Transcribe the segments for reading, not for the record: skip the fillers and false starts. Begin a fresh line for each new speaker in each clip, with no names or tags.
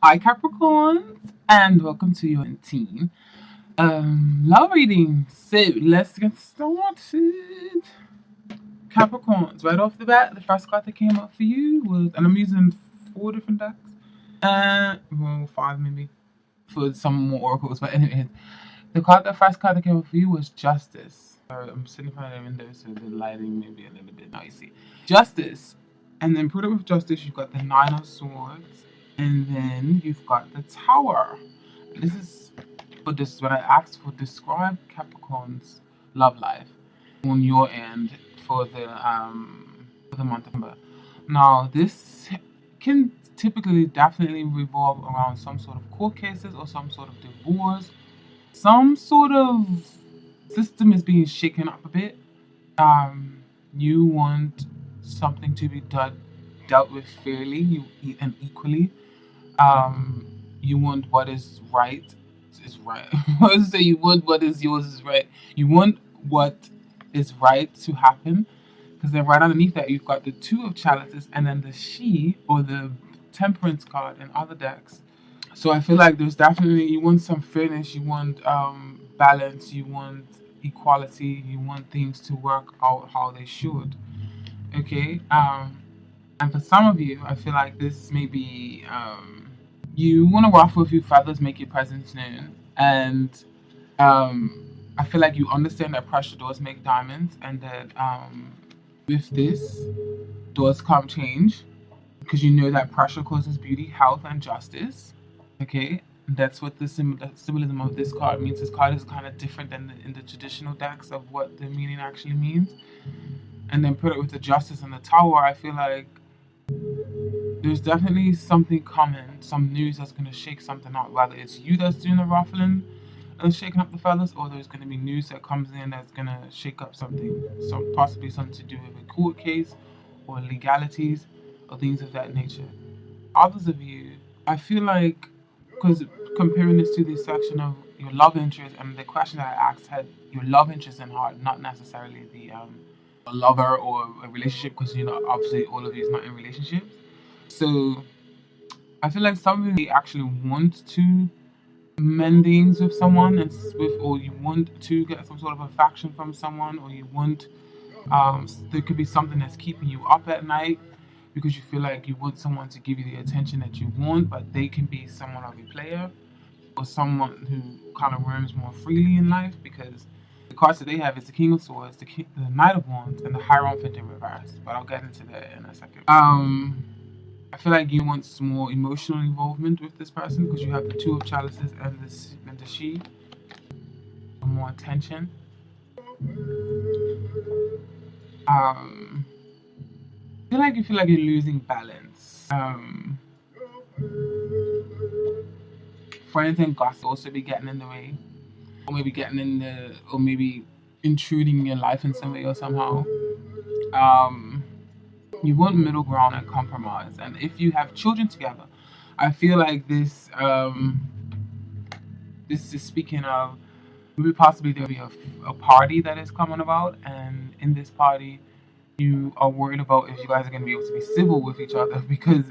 Hi Capricorns and welcome to your team love reading. So let's get started. Capricorns, right off the bat, the first card that came up for you was, and I'm using 4 different decks. Well, 5 maybe for some more oracles, but anyways, the first card that came up for you was Justice. Sorry, I'm sitting in front of the window, so the lighting may be a little bit noisy. Justice, and then put it with Justice. You've got the Nine of Swords, and then you've got the Tower. This is when I asked for describe Capricorn's love life on your end for the month of November. Now this can typically definitely revolve around some sort of court cases or some sort of divorce. Some sort of system is being shaken up a bit. You want something to be dealt with fairly and equally. Um, you want what is right is right. I was say you want what is yours is right. You want what is right to happen, because then right underneath that you've got the Two of Chalices and then the She or the Temperance card in other decks. So I feel like there's definitely you want some fairness, you want balance, you want equality, you want things to work out how they should. Okay. And for some of you, I feel like this may be you want to ruffle a few feathers, make your presence known, and I feel like you understand that pressure does make diamonds, and that with this does come change because you know that pressure causes beauty, health, and justice. Okay, that's what the symbolism of this card means. This card is kind of different than in the traditional decks of what the meaning actually means. And then put it with the Justice and the Tower. I feel like there's definitely something coming, some news that's going to shake something up. Whether it's you that's doing the ruffling and shaking up the feathers, or there's going to be news that comes in that's going to shake up something, possibly something to do with a court case or legalities or things of that nature. Others of you, I feel like, because comparing this to the section of your love interest and the question that I asked had your love interest in heart, not necessarily the a lover or a relationship, because you know obviously all of you is not in relationships. So I feel like some of you actually want to mend things with someone, and or you want to get some sort of affection from someone, or you want there could be something that's keeping you up at night because you feel like you want someone to give you the attention that you want, but they can be someone of a player or someone who kind of roams more freely in life, because the cards that they have is the King of Swords, the Knight of Wands, and the Hierophant in reverse. But I'll get into that in a second. I feel like you want some more emotional involvement with this person because you have the Two of Chalices and the She, more attention. I feel like you feel like you're losing balance. Friends and gossip also be getting in the way, or maybe or maybe intruding in your life in some way or somehow. Um, you want middle ground and compromise, and if you have children together, I feel like this is speaking of maybe possibly there'll be a party that is coming about, and in this party, you are worried about if you guys are going to be able to be civil with each other because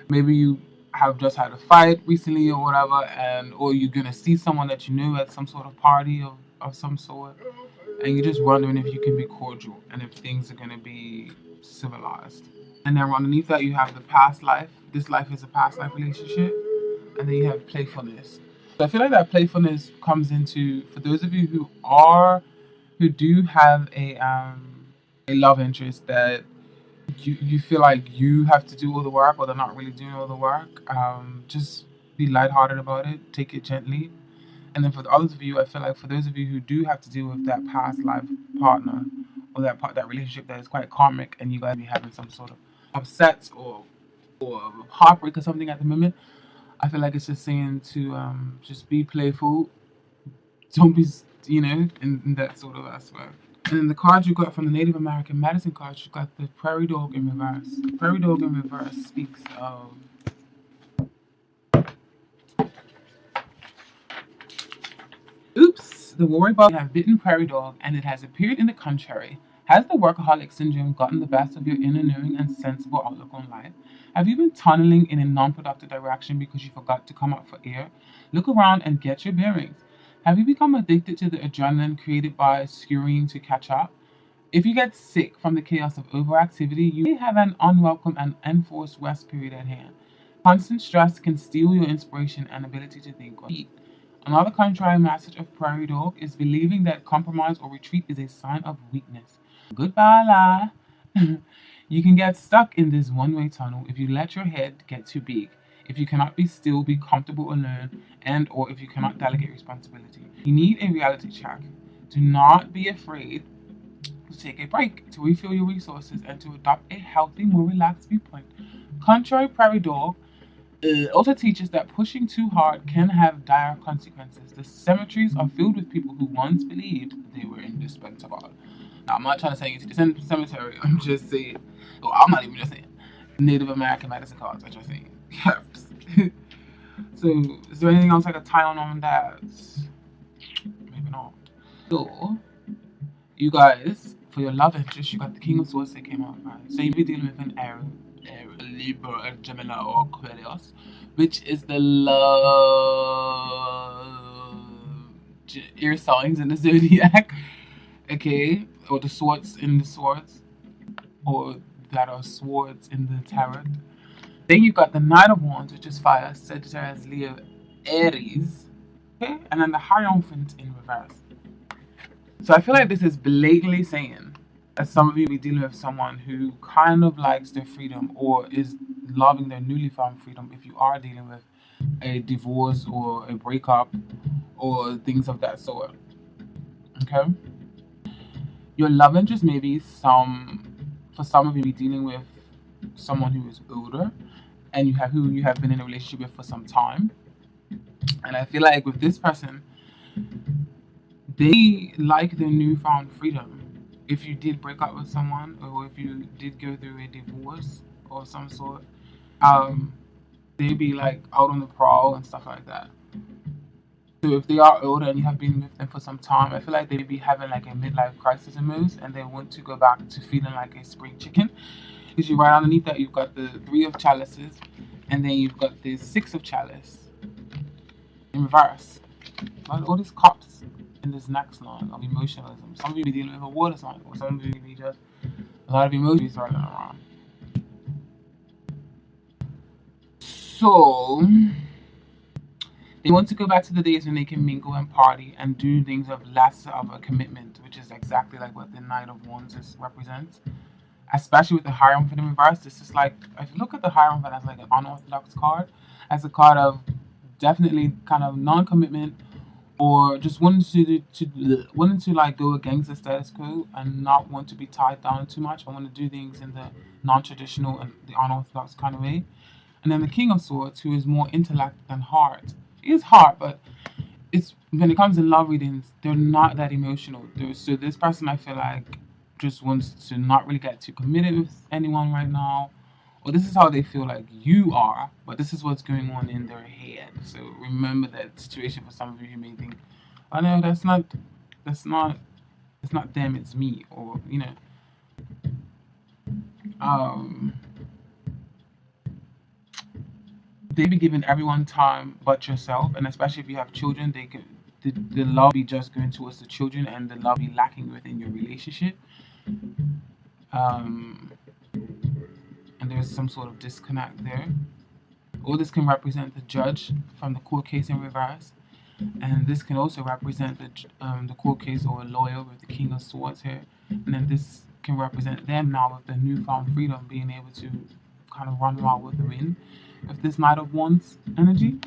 maybe you have just had a fight recently or whatever, and or you're gonna see someone that you knew at some sort of party of some sort, and you're just wondering if you can be cordial and if things are gonna be civilized. And then underneath that, you have the past life. This life is a past life relationship, and then you have playfulness. So I feel like that playfulness comes into for those of you who do have a love interest that you feel like you have to do all the work or they're not really doing all the work. Just be lighthearted about it, take it gently. And then for the others of you, I feel like for those of you who do have to deal with that past life partner or that relationship that is quite karmic, and you guys be having some sort of upsets or heartbreak or something at the moment, I feel like it's just saying to just be playful, don't be in that sort of aspect. And then the cards you got from the Native American medicine cards, you got the prairie dog in reverse. The prairie dog in reverse speaks of oops, the warrior bug have bitten prairie dog and it has appeared in the country, Has the workaholic syndrome gotten the best of your inner knowing and sensible outlook on life? Have you been tunneling in a non-productive direction because you forgot to come up for air? Look around and get your bearings. Have you become addicted to the adrenaline created by scurrying to catch up? If you get sick from the chaos of overactivity, you may have an unwelcome and enforced rest period at hand. Constant stress can steal your inspiration and ability to think or eat. Another contrary message of Prairie Dog is believing that compromise or retreat is a sign of weakness. Goodbye, lie. You can get stuck in this one-way tunnel if you let your head get too big, if you cannot be still, be comfortable alone, and or if you cannot delegate responsibility. You need a reality check. Do not be afraid to take a break, to refill your resources, and to adopt a healthy, more relaxed viewpoint. Contrary Prairie Dog also teaches that pushing too hard can have dire consequences. The cemeteries are filled with people who once believed they were indispensable. Now, I'm not trying to say it's a cemetery. I'm just saying. Well, I'm not even just saying. Native American medicine cards. I'm just saying. So, is there anything else I could tie on that? Maybe not. So, you guys, for your love interest, you got the King of Swords that came out, right? So you'll be dealing with an Aries, Libra, a Gemini, or Aquarius, which is the love air signs in the zodiac, okay? Or the swords in the swords, or that are swords in the tarot. Then you got the Knight of Wands, which is fire, Sagittarius, Leo, Aries, okay? And then the Hierophant in reverse. So I feel like this is blatantly saying that some of you be dealing with someone who kind of likes their freedom or is loving their newly found freedom if you are dealing with a divorce or a breakup or things of that sort. Okay? Your love interest may be for some of you be dealing with someone who is older and who you have been in a relationship with for some time. And I feel like with this person, they like their newfound freedom. If you did break up with someone, or if you did go through a divorce or some sort, they'd be like out on the prowl and stuff like that. So if they are older and you have been with them for some time, I feel like they'd be having like a midlife crisis almost, and they want to go back to feeling like a spring chicken. Because you right underneath that, you've got the Three of Chalices, and then you've got the Six of Chalice in reverse. All these cups in this next line of emotionalism. Some of you be dealing with a water sign, or some of you be just a lot of emotions running around. So they want to go back to the days when they can mingle and party and do things of less of a commitment, which is exactly like what the Knight of Wands represents. Especially with the Hierophant in reverse, this is like, if you look at the Hierophant as like an unorthodox card, as a card of definitely kind of non-commitment, or just wanting to like go against the status quo and not want to be tied down too much. I want to do things in the non-traditional and the unorthodox kind of way. And then the King of Swords, who is more intellect than heart. He is heart, but it's when it comes to love readings, they're not that emotional. So this person, I feel like, just wants to not really get too committed with anyone right now. Or this is how they feel like you are, but this is what's going on in their head. So remember that situation. For some of you who may think, oh no, it's not them, it's me. Or, you know, they be giving everyone time but yourself, and especially if you have children, they can the love be just going towards the children and the love be lacking within your relationship. And there's some sort of disconnect there. Or this can represent the judge from the court case in reverse, and this can also represent the court case or a lawyer with the King of Swords here, and then this can represent them now with the newfound freedom, being able to kind of run wild with the wind with this Knight of Wands energy.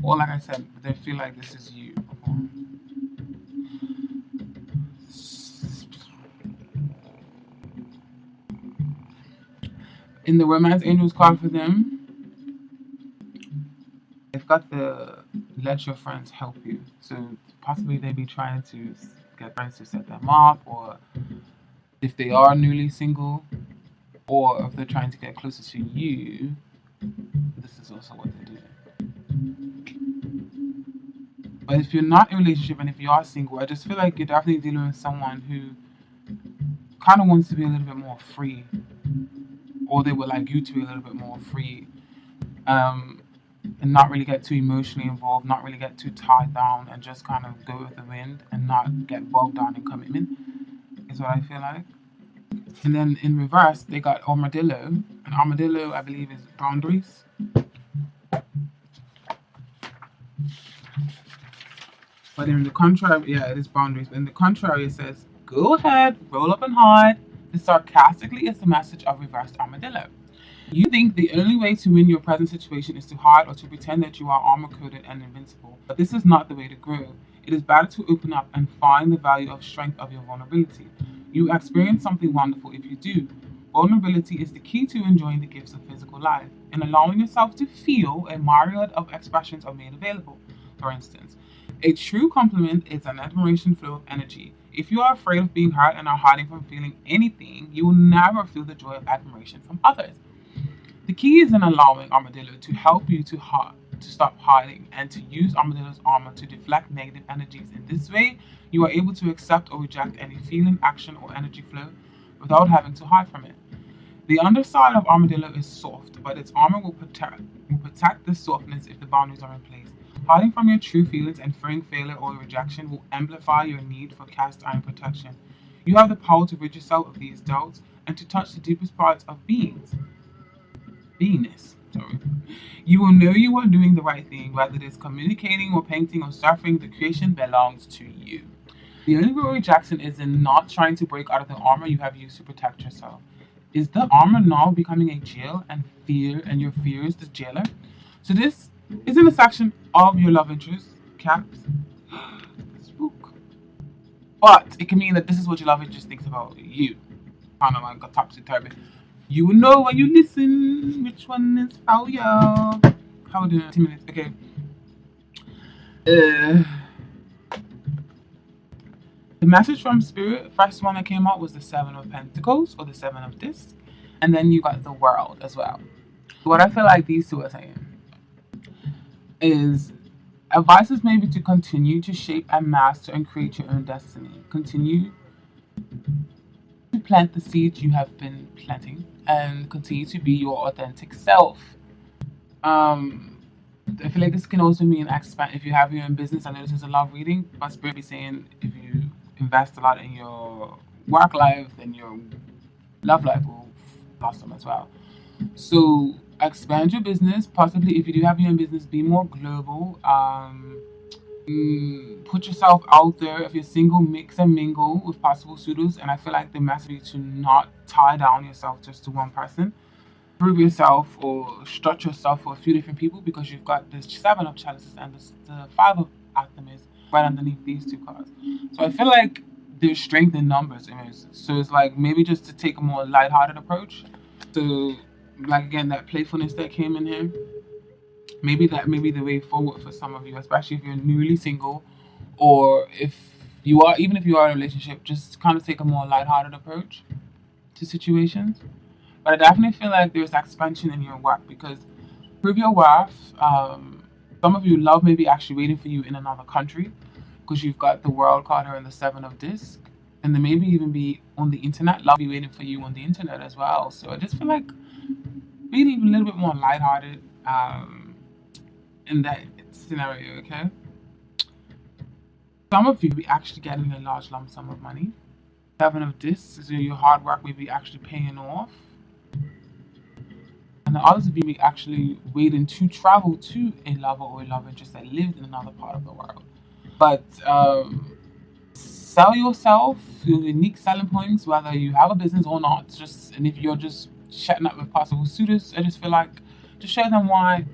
Or like I said, they feel like this is you. In the Romance Angels card for them, they've got the let your friends help you. So possibly they be trying to get friends to set them up, or if they are newly single, or if they're trying to get closer to you, this is also what they do. But if you're not in a relationship and if you are single, I just feel like you're definitely dealing with someone who kind of wants to be a little bit more free, or they would like you to be a little bit more free, um, and not really get too emotionally involved, not really get too tied down, and just kind of go with the wind and not get bogged down in commitment, is what I feel like. And then in reverse, they got armadillo, and armadillo, I believe, is boundaries. But in the contrary, yeah, it is boundaries. But in the contrary, it says, go ahead, roll up and hide. This sarcastically is the message of reversed armadillo. You think the only way to win your present situation is to hide or to pretend that you are armor coated and invincible. But this is not the way to grow. It is better to open up and find the value of strength of your vulnerability. You experience something wonderful if you do. Vulnerability is the key to enjoying the gifts of physical life. In allowing yourself to feel, a myriad of expressions are made available. For instance, a true compliment is an admiration flow of energy. If you are afraid of being hurt and are hiding from feeling anything, you will never feel the joy of admiration from others. The key is in allowing Armadillo to help you to stop hiding and to use Armadillo's armor to deflect negative energies. In this way, you are able to accept or reject any feeling, action, or energy flow without having to hide from it. The underside of Armadillo is soft, but its armor will protect the softness if the boundaries are in place. Hiding from your true feelings and fearing failure or rejection will amplify your need for cast iron protection. You have the power to rid yourself of these doubts and to touch the deepest parts of beingness. Sorry. You will know you are doing the right thing, whether it is communicating or painting or suffering, the creation belongs to you. The only real rejection is in not trying to break out of the armor you have used to protect yourself. Is the armor now becoming a jail and your fear is the jailer? So this is in the section of your love interest, caps. Spook. But it can mean that this is what your love interest thinks about you. Kind of like a topsy-turvy. You will know when you listen which one is how y'all. How we doing? 10 minutes. Okay. The message from Spirit, first one that came out was the Seven of Pentacles or the Seven of Discs. And then you got the World as well. What I feel like these two are saying is advice is maybe to continue to shape and master and create your own destiny. Continue to plant the seeds you have been planting and continue to be your authentic self. I feel like this can also mean expand if you have your own business. I know this is a lot of reading, but Spirit be saying if you invest a lot in your work life, then your love life will blossom as well. So expand your business. Possibly, if you do have your own business, be more global. Put yourself out there. If you're single, mix and mingle with possible suitors. And I feel like the message is to not tie down yourself just to one person. Prove yourself or stretch yourself for a few different people because you've got the Seven of Chalices and the Five of Optimists right underneath these two cards. So I feel like there's strength in numbers. So it's like maybe just to take a more lighthearted approach. So like again, that playfulness that came in here. Maybe that may be the way forward for some of you, especially if you're newly single, or if you are, even if you are in a relationship, just kind of take a more lighthearted approach to situations. But I definitely feel like there's expansion in your work because prove your worth. Some of you love maybe actually waiting for you in another country because you've got the World card here and the Seven of Discs. And then maybe even be on the internet. Love be waiting for you on the internet as well. So I just feel like being a little bit more lighthearted in that scenario, okay? Some of you will be actually getting a large lump sum of money. Seven of Discs, so your hard work may be actually paying off. And the others of you be actually waiting to travel to a lover or a love interest that lives in another part of the world. But sell yourself, your unique selling points, whether you have a business or not. And if you're just chatting up with possible suitors, I just feel like just show them why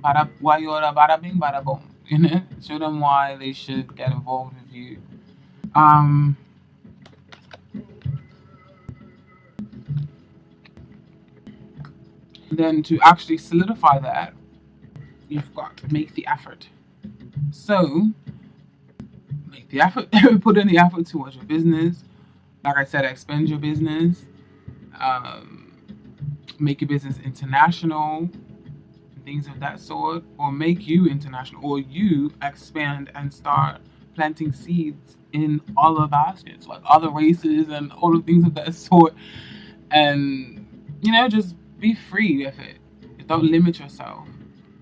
you're a bada bing, bada boom. Show them why they should get involved with you. Then to actually solidify that, you've got to make the effort. So make the effort, put in the effort towards your business. Like I said, expand your business, make your business international, things of that sort, or make you international, or you expand and start planting seeds in other baskets, like other races and all the things of that sort. And, just be free with it. Don't limit yourself.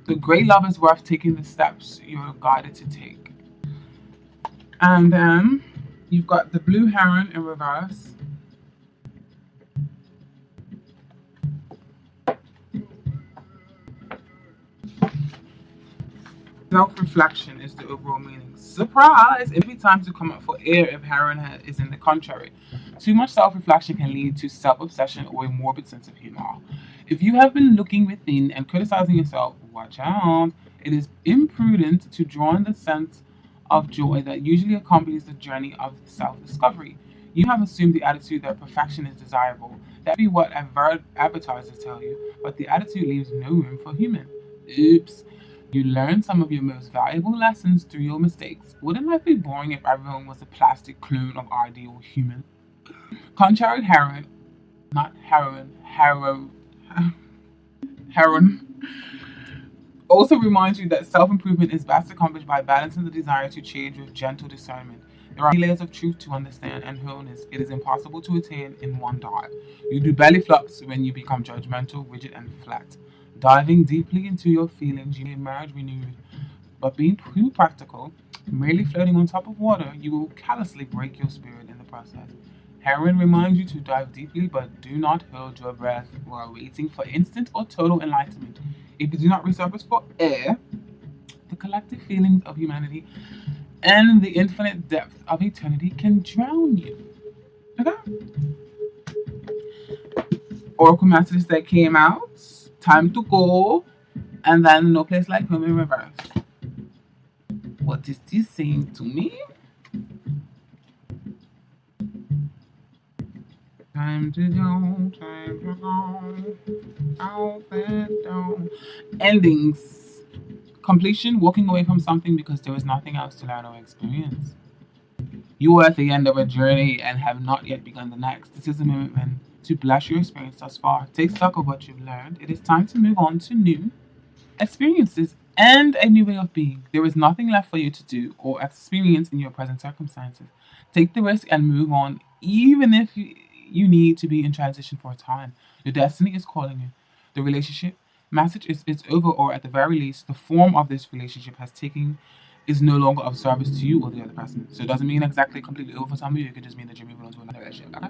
The great love is worth taking the steps you're guided to take. And then you've got the blue heron in reverse. Self-reflection is the overall meaning. Surprise! It may be time to come up for air if heron is in the contrary. Too much self-reflection can lead to self-obsession or a morbid sense of humor. If you have been looking within and criticizing yourself, watch out. It is imprudent to draw in the sense of joy that usually accompanies the journey of self-discovery. You have assumed the attitude that perfection is desirable. That be what advertisers tell you, but the attitude leaves no room for human. Oops. You learn some of your most valuable lessons through your mistakes. Wouldn't life be boring if everyone was a plastic clone of ideal human? Contrary heroin, not heroin, heroin, also reminds you that self-improvement is best accomplished by balancing the desire to change with gentle discernment. There are many layers of truth to understand and wholeness. It is impossible to attain in one dive. You do belly flops when you become judgmental, rigid, and flat. Diving deeply into your feelings, you may emerge renewed. But being too practical, merely floating on top of water, you will callously break your spirit in the process. Heron reminds you to dive deeply, but do not hold your breath while waiting for instant or total enlightenment. If you do not resurface for air, the collective feelings of humanity and the infinite depth of eternity can drown you. Okay? Oracle messages that came out. Time to go. And then no place like home in reverse. What is this saying to me? Time to go, time to go. Out that door. Endings. Completion, walking away from something because there is nothing else to learn or experience. You are at the end of a journey and have not yet begun the next. This is a moment when to bless your experience thus far. Take stock of what you've learned. It is time to move on to new experiences and a new way of being. There is nothing left for you to do or experience in your present circumstances. Take the risk and move on, even if you need to be in transition for a time. Your destiny is calling you. The relationship message is it's over, or at the very least, the form of this relationship has taken is no longer of service to you or the other person. So it doesn't mean exactly completely over for some of you. It could just mean that you're moving on to another relationship. Okay?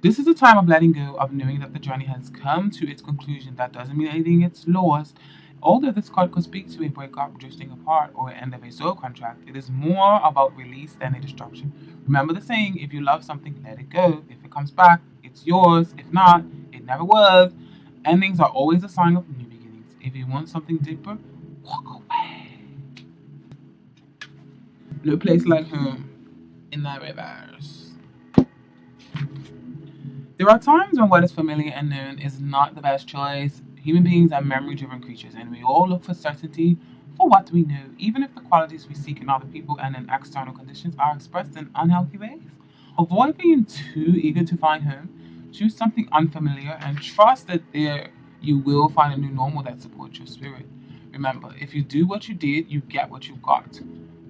This is a time of letting go, of knowing that the journey has come to its conclusion. That doesn't mean anything gets lost. Although this card could speak to a breakup, drifting apart, or an end of a soul contract, it is more about release than a destruction. Remember the saying, if you love something, let it go. If it comes back, it's yours. If not, it never was. Endings are always a sign of new beginnings. If you want something deeper, walk away. No place like home in the reverse. There are times when what is familiar and known is not the best choice. Human beings are memory-driven creatures, and we all look for certainty for what we know, even if the qualities we seek in other people and in external conditions are expressed in unhealthy ways. Avoid being too eager to find home. Choose something unfamiliar and trust that there you will find a new normal that supports your spirit. Remember, if you do what you did, you get what you got.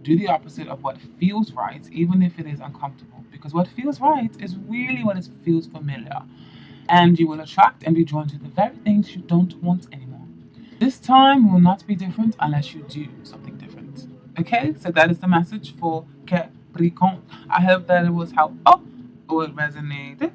Do the opposite of what feels right, even if it is uncomfortable, because what feels right is really what feels familiar, and you will attract and be drawn to the very things you don't want anymore. This time will not be different unless you do something different. Okay, so that is the message for Capricorn. I hope that it was helpful or it resonated.